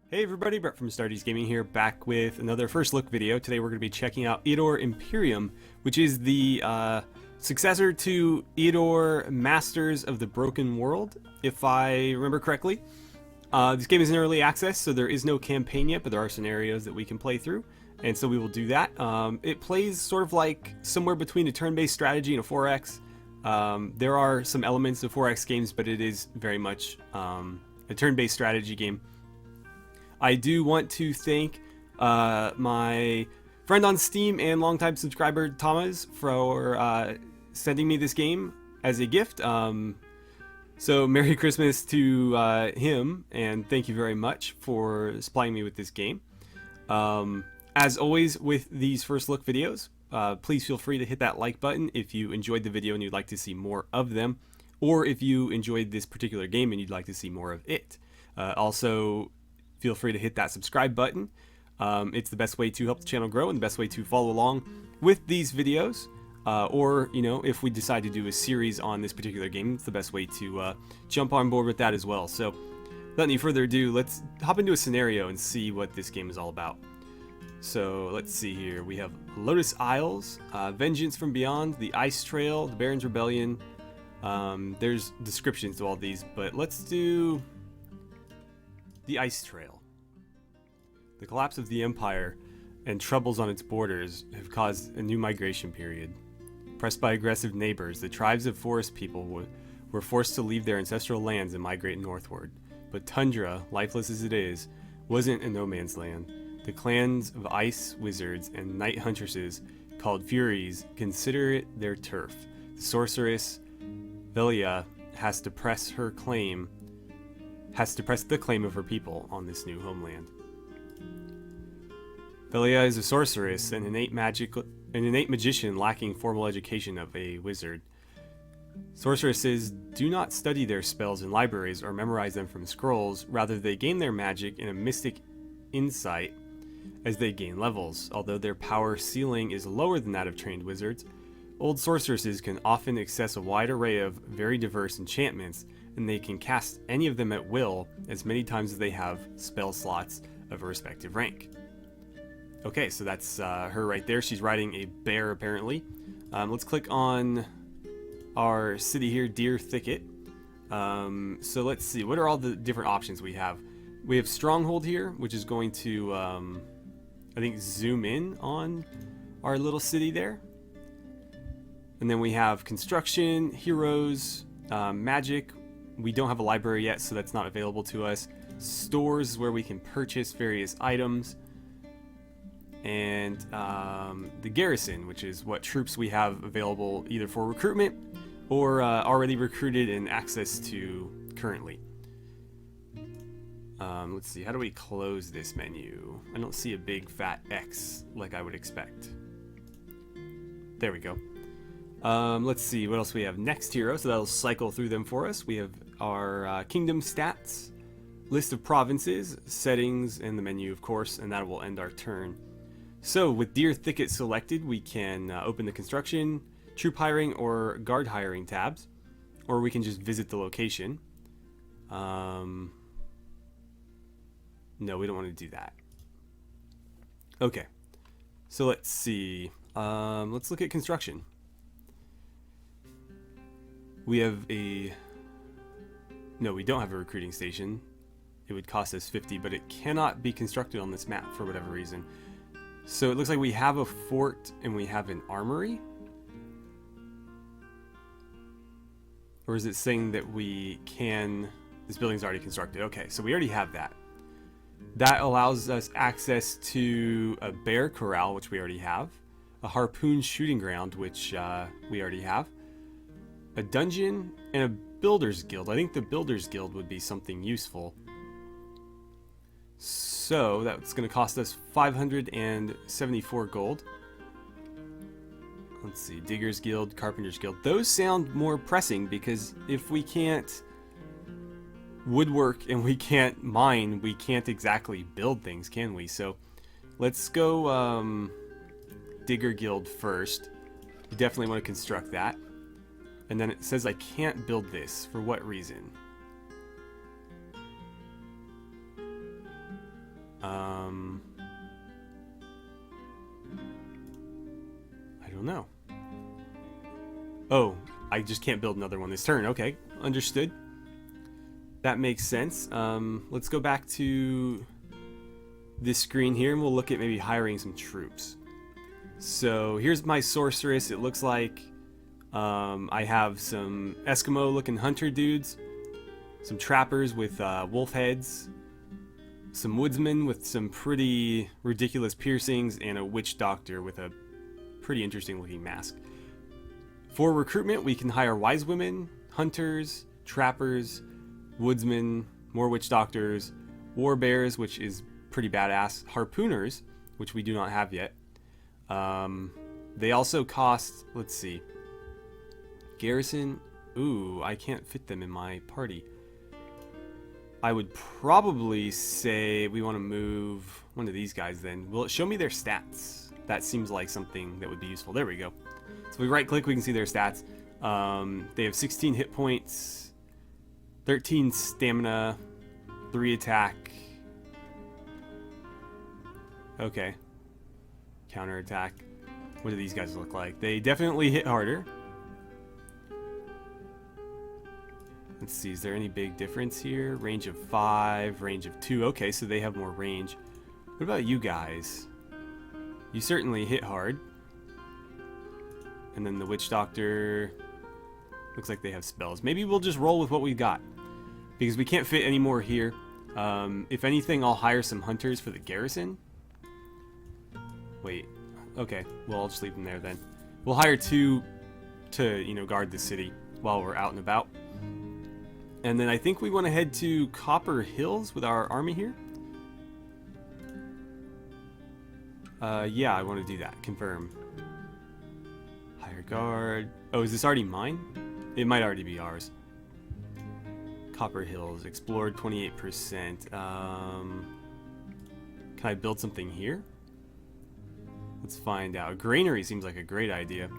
Hey everybody, Brett from AstartesGaming here, back with another first look video. Today we're going to be checking out Eador Imperium, which is the successor to Eador Masters of the Broken World, if I remember correctly. This game is in early access, so there is no campaign yet, but there are scenarios that we can play through, and so we will do that. It plays sort of like somewhere between a turn-based strategy and a 4X. There are some elements of 4X games, but it is very much a turn-based strategy game. I do want to thank my friend on Steam and longtime subscriber Thomas for sending me this game as a gift. So Merry Christmas to him, and thank you very much for supplying me with this game. As always with these first look videos, please feel free to hit that like button if you enjoyed the video and you'd like to see more of them, or if you enjoyed this particular game and you'd like to see more of it. Also, feel free to hit that subscribe button. It's the best way to help the channel grow and the best way to follow along with these videos. Or, you know, if we decide to do a series on this particular game, it's the best way to jump on board with that as well. So, without any further ado, let's hop into a scenario and see what this game is all about. So, let's see here. We have Lotus Isles, Vengeance from Beyond, the Ice Trail, the Baron's Rebellion. There's descriptions to all these, but let's do the Ice Trail. The collapse of the Empire and troubles on its borders have caused a new migration period. Pressed by aggressive neighbors, the tribes of forest people were forced to leave their ancestral lands and migrate northward. But tundra, lifeless as it is, wasn't a no-man's land. The clans of ice wizards and night huntresses, called Furies, consider it their turf. The sorceress Velia has to press the claim of her people on this new homeland. Velia is a sorceress, an innate magician lacking formal education of a wizard. Sorceresses do not study their spells in libraries or memorize them from scrolls, rather they gain their magic in a mystic insight as they gain levels. Although their power ceiling is lower than that of trained wizards, old sorceresses can often access a wide array of very diverse enchantments, and they can cast any of them at will as many times as they have spell slots of a respective rank. Okay, so that's her right there. She's riding a bear, apparently. Let's click on our city here, Deer Thicket. So let's see, what are all the different options we have? We have Stronghold here, which is going to, I think, zoom in on our little city there. And then we have Construction, Heroes, Magic. We don't have a library yet, so that's not available to us. Stores is where we can purchase various items. And the Garrison, which is what troops we have available either for recruitment or already recruited and access to currently. Let's see, how do we close this menu? I don't see a big fat X like I would expect. There we go. Let's see what else we have. Next hero, so that'll cycle through them for us. We have our kingdom stats, list of provinces, settings, and the menu, of course, and that will end our turn. So with Deer Thicket selected, we can open the construction, troop hiring, or guard hiring tabs, or we can just visit the location. No, we don't want to do that. Okay, so let's see. Let's look at construction. We have a... No, we don't have a recruiting station. It would cost us 50, but it cannot be constructed on this map for whatever reason. So it looks like we have a fort and we have an armory. Or is it saying that we can... This building's already constructed. Okay, so we already have that. That allows us access to a bear corral, which we already have. A harpoon shooting ground, which we already have. A dungeon, and a builder's guild. I think the builder's guild would be something useful. So that's going to cost us 574 gold. Let's see, Digger's Guild, Carpenter's Guild. Those sound more pressing because if we can't woodwork and we can't mine, we can't exactly build things, can we? So let's go Digger Guild first. We definitely want to construct that. And then it says I can't build this. For what reason? I don't know. Oh, I just can't build another one this turn. Okay, understood. That makes sense. Let's go back to this screen here and we'll look at maybe hiring some troops. So here's my sorceress. It looks like I have some Eskimo looking hunter dudes, some trappers with wolf heads, some woodsmen with some pretty ridiculous piercings, and a witch doctor with a pretty interesting looking mask. For recruitment, we can hire wise women, hunters, trappers, woodsmen, more witch doctors, war bears, which is pretty badass, harpooners, which we do not have yet. They also cost, let's see, garrison. Ooh, I can't fit them in my party. I would probably say we want to move one of these guys then. Will it show me their stats? That seems like something that would be useful. There we go. So we right click, we can see their stats. They have 16 hit points, 13 stamina, 3 attack. Okay. Counter attack. What do these guys look like? They definitely hit harder. Let's see, is there any big difference here? Range of 5, range of 2. Okay, so they have more range. What about you guys? You certainly hit hard. And then the witch doctor looks like they have spells. Maybe we'll just roll with what we got, because we can't fit any more here. If anything, I'll hire some hunters for the garrison. Wait. Okay, well, I'll just leave them there then. We'll hire 2 to, you know, guard the city while we're out and about. And then I think we want to head to Copper Hills with our army here. Yeah, I want to do that. Confirm. Hire guard. Oh, is this already mine? It might already be ours. Copper Hills. Explored 28%. Can I build something here? Let's find out. A granary seems like a great idea.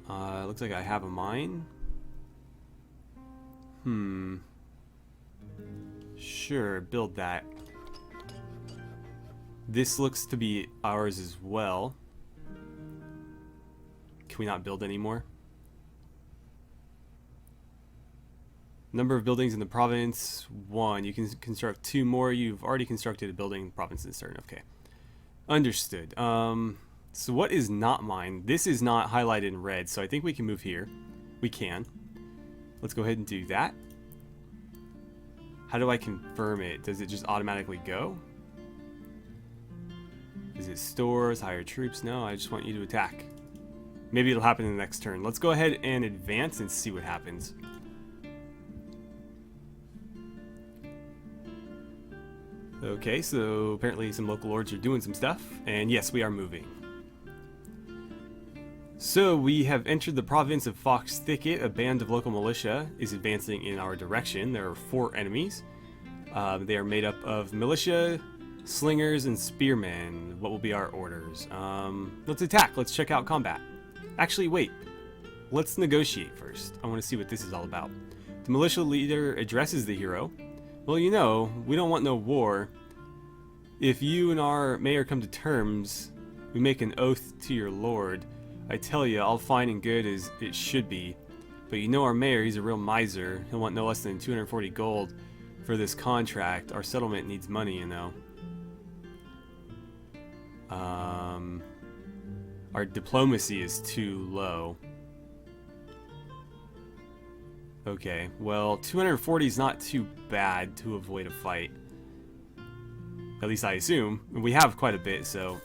Looks like I have a mine. Sure, build that. This looks to be ours as well. Can we not build anymore? Number of buildings in the province, 1. You can construct 2 more. You've already constructed a building in the province this turn. Okay. Understood. So what is not mine? This is not highlighted in red, so I think we can move here. We can. Let's go ahead and do that. How do I confirm it? Does it just automatically go? Is it stores, hire troops? No, I just want you to attack. Maybe it'll happen in the next turn. Let's go ahead and advance and see what happens. Okay, so apparently some local lords are doing some stuff. And yes, we are moving. So we have entered the province of Fox Thicket. A band of local militia is advancing in our direction. There are 4 enemies. They are made up of militia, slingers, and spearmen. What will be our orders? Let's attack. Let's check out combat. Actually, wait. Let's negotiate first. I want to see what this is all about. The militia leader addresses the hero. Well, you know, we don't want no war. If you and our mayor come to terms, we make an oath to your lord. I tell you, all fine and good as it should be. But you know our mayor, he's a real miser. He'll want no less than 240 gold for this contract. Our settlement needs money, you know. Our diplomacy is too low. Okay, well, 240 is not too bad to avoid a fight. At least I assume. We have quite a bit, so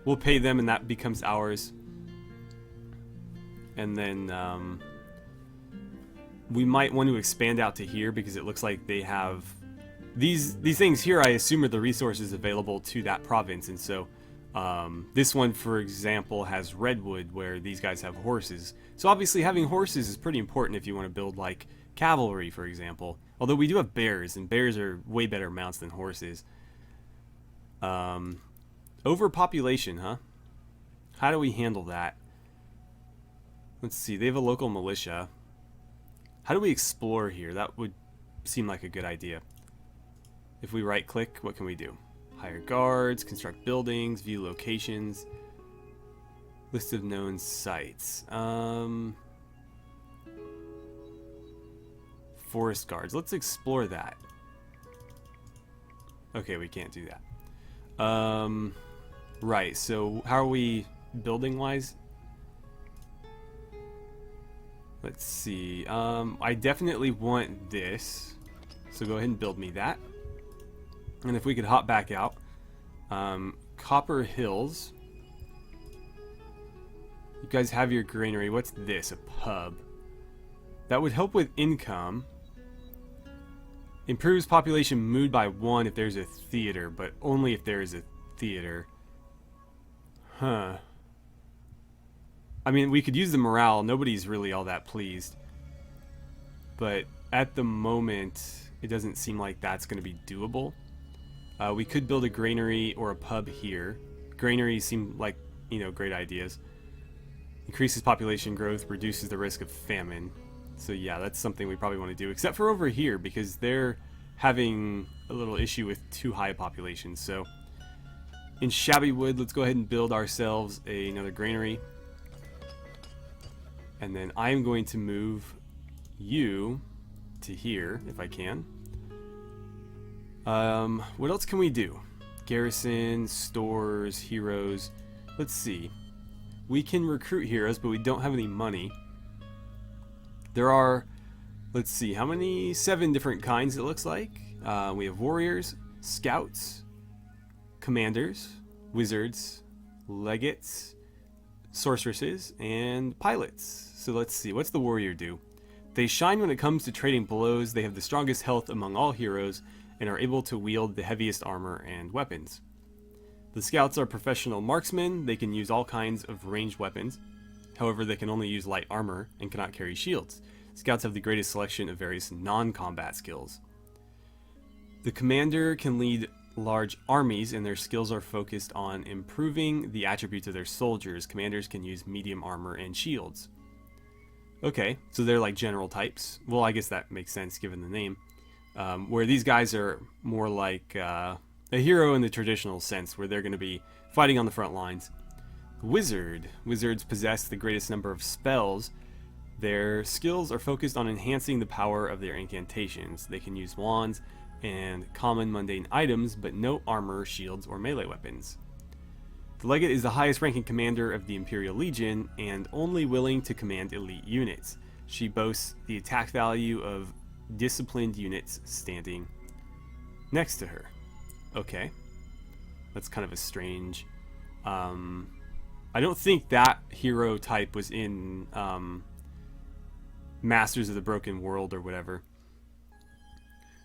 we'll pay them and that becomes ours. And then we might want to expand out to here because it looks like they have these things here. I assume are the resources available to that province, and so this one, for example, has redwood where these guys have horses. So obviously having horses is pretty important if you want to build like cavalry, for example. Although we do have bears, and bears are way better mounts than horses. Overpopulation, huh? How do we handle that? Let's see, they have a local militia. How do we explore here? That would seem like a good idea. If we right click, what can we do? Hire guards, construct buildings, view locations, list of known sites. Forest guards. Let's explore that. Okay, we can't do that. Right, so how are we building wise? Let's see. I definitely want this. So go ahead and build me that. And if we could hop back out. Copper Hills. You guys have your granary. What's this? A pub. That would help with income. Improves population mood by 1 if there's a theater, but only if there is a theater. Huh. I mean, we could use the morale. Nobody's really all that pleased. But at the moment, it doesn't seem like that's going to be doable. We could build a granary or a pub here. Granaries seem like, great ideas. Increases population growth, reduces the risk of famine. So yeah, that's something we probably want to do. Except for over here, because they're having a little issue with too high a population. So in Shabby Wood, let's go ahead and build ourselves another granary. And then I'm going to move you to here, if I can. What else can we do? Garrison, stores, heroes. Let's see. We can recruit heroes, but we don't have any money. There are, let's see, how many? 7 different kinds it looks like. We have warriors, scouts, commanders, wizards, legates, sorceresses, and pilots. So let's see, what's the warrior do? They shine when it comes to trading blows. They have the strongest health among all heroes and are able to wield the heaviest armor and weapons. The scouts are professional marksmen. They can use all kinds of ranged weapons. However, they can only use light armor and cannot carry shields. Scouts have the greatest selection of various non-combat skills. The commander can lead large armies, and their skills are focused on improving the attributes of their soldiers. Commanders can use medium armor and shields. Okay, so they're like general types. Well, I guess that makes sense given the name. Where these guys are more like a hero in the traditional sense, where they're going to be fighting on the front lines. Wizard. Wizards possess the greatest number of spells. Their skills are focused on enhancing the power of their incantations. They can use wands and common mundane items, but no armor, shields, or melee weapons. The Legate is the highest ranking commander of the Imperial Legion and only willing to command elite units. She boasts the attack value of disciplined units standing next to her. Okay. That's kind of a strange... I don't think that hero type was in Masters of the Broken World or whatever.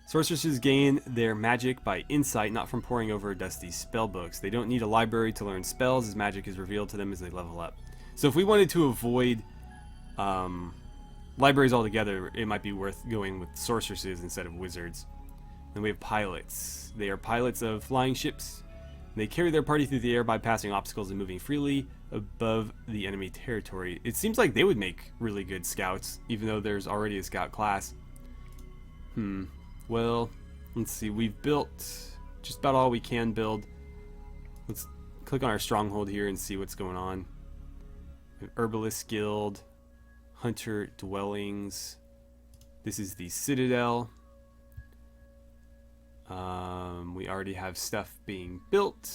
Sorceresses gain their magic by insight, not from poring over dusty spell books. They don't need a library to learn spells, as magic is revealed to them as they level up. So if we wanted to avoid libraries altogether, it might be worth going with sorceresses instead of wizards. Then we have pilots. They are pilots of flying ships. They carry their party through the air by passing obstacles and moving freely above the enemy territory. It seems like they would make really good scouts, even though there's already a scout class. Well, let's see. We've built just about all we can build. Let's click on our stronghold here and see what's going on. Herbalist Guild, Hunter Dwellings. This is the Citadel. We already have stuff being built,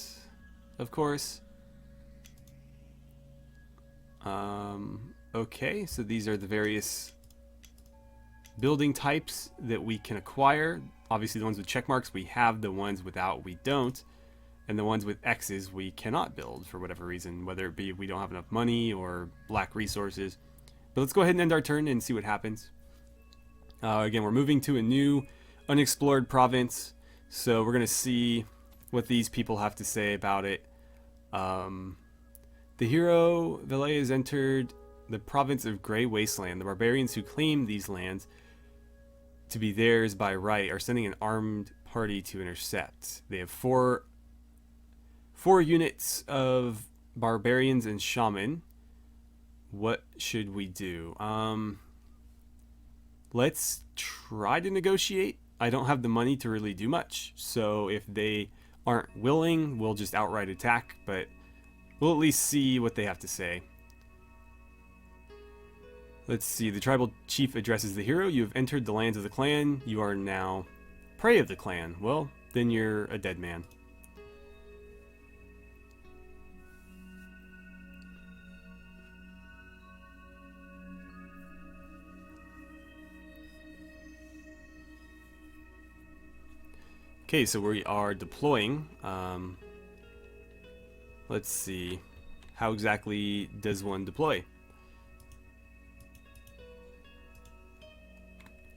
of course. Okay, so these are the various building types that we can acquire. Obviously the ones with check marks we have, the ones without we don't, and the ones with X's we cannot build for whatever reason, whether it be we don't have enough money or lack resources. But let's go ahead and end our turn and see what happens. Again, we're moving to a new unexplored province, so we're going to see what these people have to say about it. The hero Valet has entered the province of Grey Wasteland. The barbarians who claim these lands to be theirs by right are sending an armed party to intercept. They have four units of barbarians and shaman. What should we do? Let's try to negotiate. I don't have the money to really do much. So if they aren't willing, we'll just outright attack, but we'll at least see what they have to say. Let's see, the tribal chief addresses the hero. You have entered the lands of the clan. You are now prey of the clan. Well, then you're a dead man. Okay, so we are deploying. Let's see. How exactly does one deploy?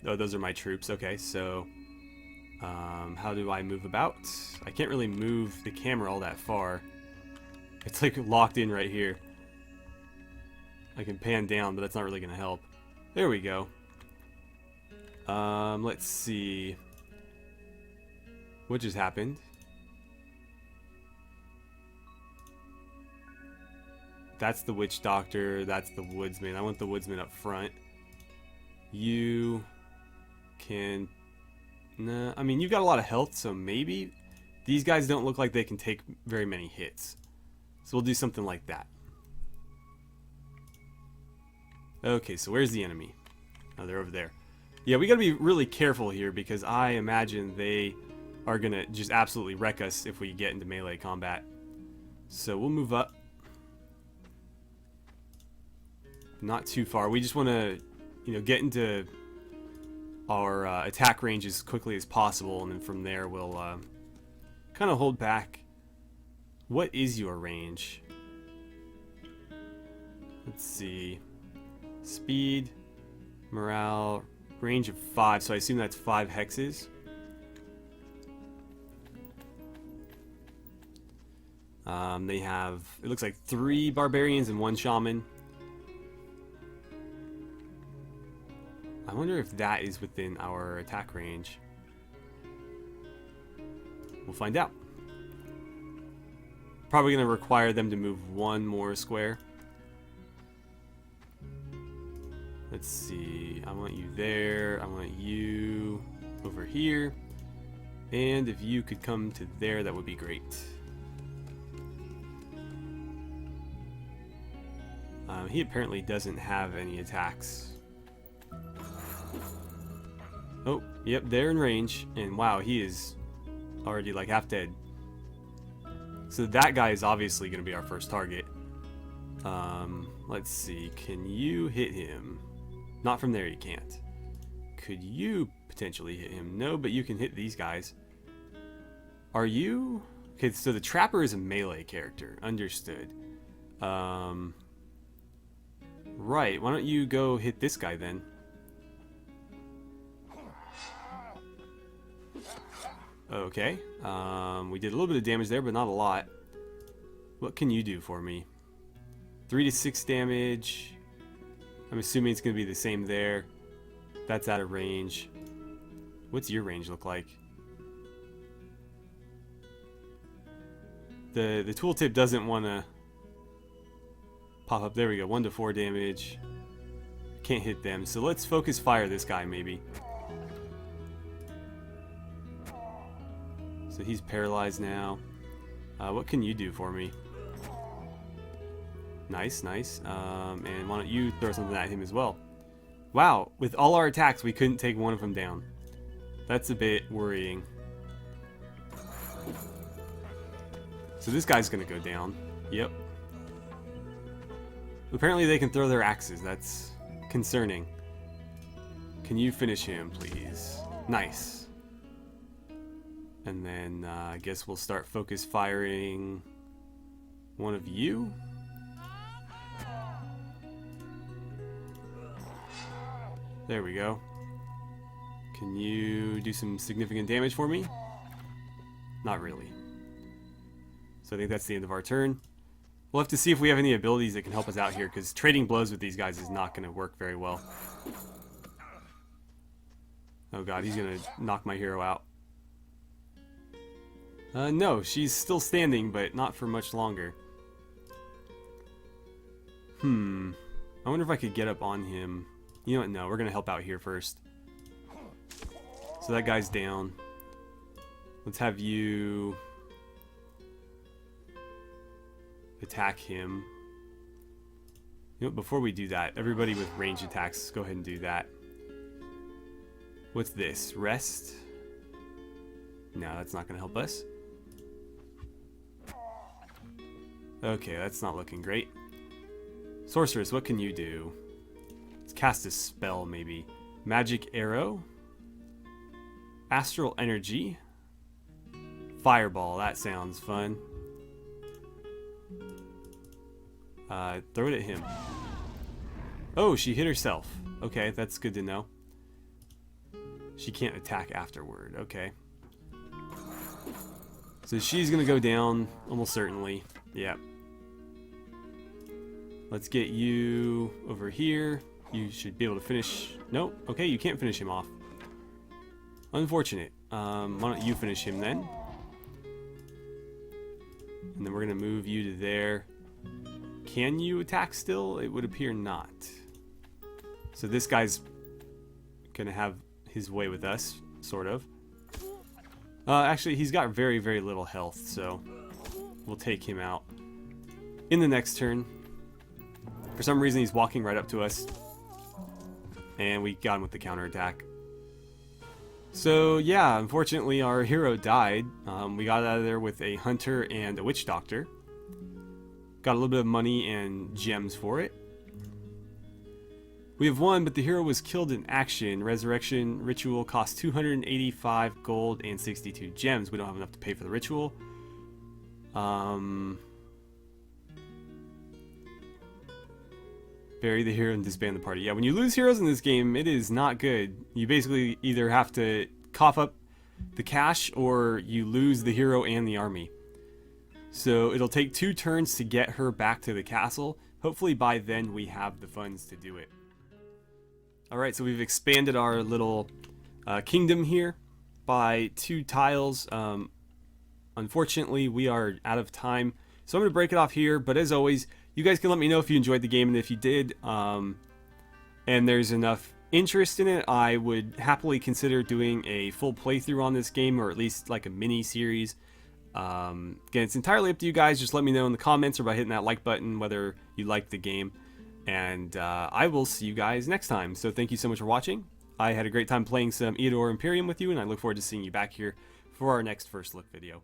Oh, those are my troops. Okay, so how do I move about? I can't really move the camera all that far. It's like locked in right here. I can pan down, but that's not really going to help. There we go. Let's see. What just happened? That's the witch doctor. That's the woodsman. I want the woodsman up front. You can... Nah, I mean, you've got a lot of health, so maybe. These guys don't look like they can take very many hits. So we'll do something like that. Okay, so where's the enemy? Oh, they're over there. Yeah, we gotta be really careful here because I imagine they are gonna just absolutely wreck us if we get into melee combat. So we'll move up. Not too far. We just want to, get into our attack range as quickly as possible, and then from there we'll kind of hold back. What is your range? Let's see. Speed, morale, range of 5, so I assume that's 5 hexes. They have, it looks like 3 barbarians and 1 shaman. I wonder if that is within our attack range. We'll find out. Probably going to require them to move 1 more square. Let's see. I want you there. I want you over here. And if you could come to there, that would be great. He apparently doesn't have any attacks. Oh, yep, they're in range. And wow, he is already like half dead. So that guy is obviously going to be our first target. Let's see. Can you hit him? Not from there, you can't. Could you potentially hit him? No, but you can hit these guys. Are you? Okay, so the Trapper is a melee character. Understood. Right, why don't you go hit this guy then? Okay, we did a little bit of damage there, but not a lot. What can you do for me? 3 to 6 damage. I'm assuming it's going to be the same there. That's out of range. What's your range look like? The tooltip doesn't want to pop up. There we go. 1 to 4 damage. Can't hit them. So let's focus fire this guy maybe. So he's paralyzed now. What can you do for me? Nice, nice. And why don't you throw something at him as well? Wow, with all our attacks, we couldn't take one of them down. That's a bit worrying. So this guy's gonna go down. Yep. Apparently they can throw their axes. That's concerning. Can you finish him, please? Nice. And then I guess we'll start focus firing one of you. There we go. Can you do some significant damage for me? Not really. So I think that's the end of our turn. We'll have to see if we have any abilities that can help us out here, because trading blows with these guys is not going to work very well. Oh god, he's going to knock my hero out. No, she's still standing, but not for much longer. I wonder if I could get up on him. You know what? No, we're going to help out here first. So that guy's down. Let's have you attack him. You know, before we do that, everybody with range attacks, go ahead and do that. What's this? Rest? No, that's not going to help us. Okay, that's not looking great. Sorceress, what can you do? Let's cast a spell, maybe. Magic Arrow. Astral Energy. Fireball, that sounds fun. Throw it at him. Oh, she hit herself. Okay, that's good to know. She can't attack afterward. Okay. So she's gonna go down, almost certainly. Yeah. Let's get you over here. You should be able to finish... Nope. Okay, you can't finish him off. Unfortunate. Why don't you finish him then? And then we're gonna move you to there. Can you attack still? It would appear not. So this guy's gonna have his way with us, sort of. Actually, he's got very, very little health, so we'll take him out in the next turn. For some reason, he's walking right up to us, and we got him with the counterattack. So yeah, unfortunately, our hero died. We got out of there with a hunter and a witch doctor. Got a little bit of money and gems for it. We have won, but the hero was killed in action. Resurrection ritual cost 285 gold and 62 gems. We don't have enough to pay for the ritual. Bury the hero and disband the party. Yeah, when you lose heroes in this game, it is not good. You basically either have to cough up the cash or you lose the hero and the army. So it'll take 2 turns to get her back to the castle. Hopefully by then we have the funds to do it. Alright, so we've expanded our little kingdom here by 2 tiles. Unfortunately, we are out of time. So I'm going to break it off here, but as always, you guys can let me know if you enjoyed the game, and if you did, and there's enough interest in it, I would happily consider doing a full playthrough on this game, or at least like a mini-series. Again, it's entirely up to you guys. Just let me know in the comments or by hitting that like button whether you like the game. And I will see you guys next time. So thank you so much for watching. I had a great time playing some Eador Imperium with you, and I look forward to seeing you back here for our next first look video.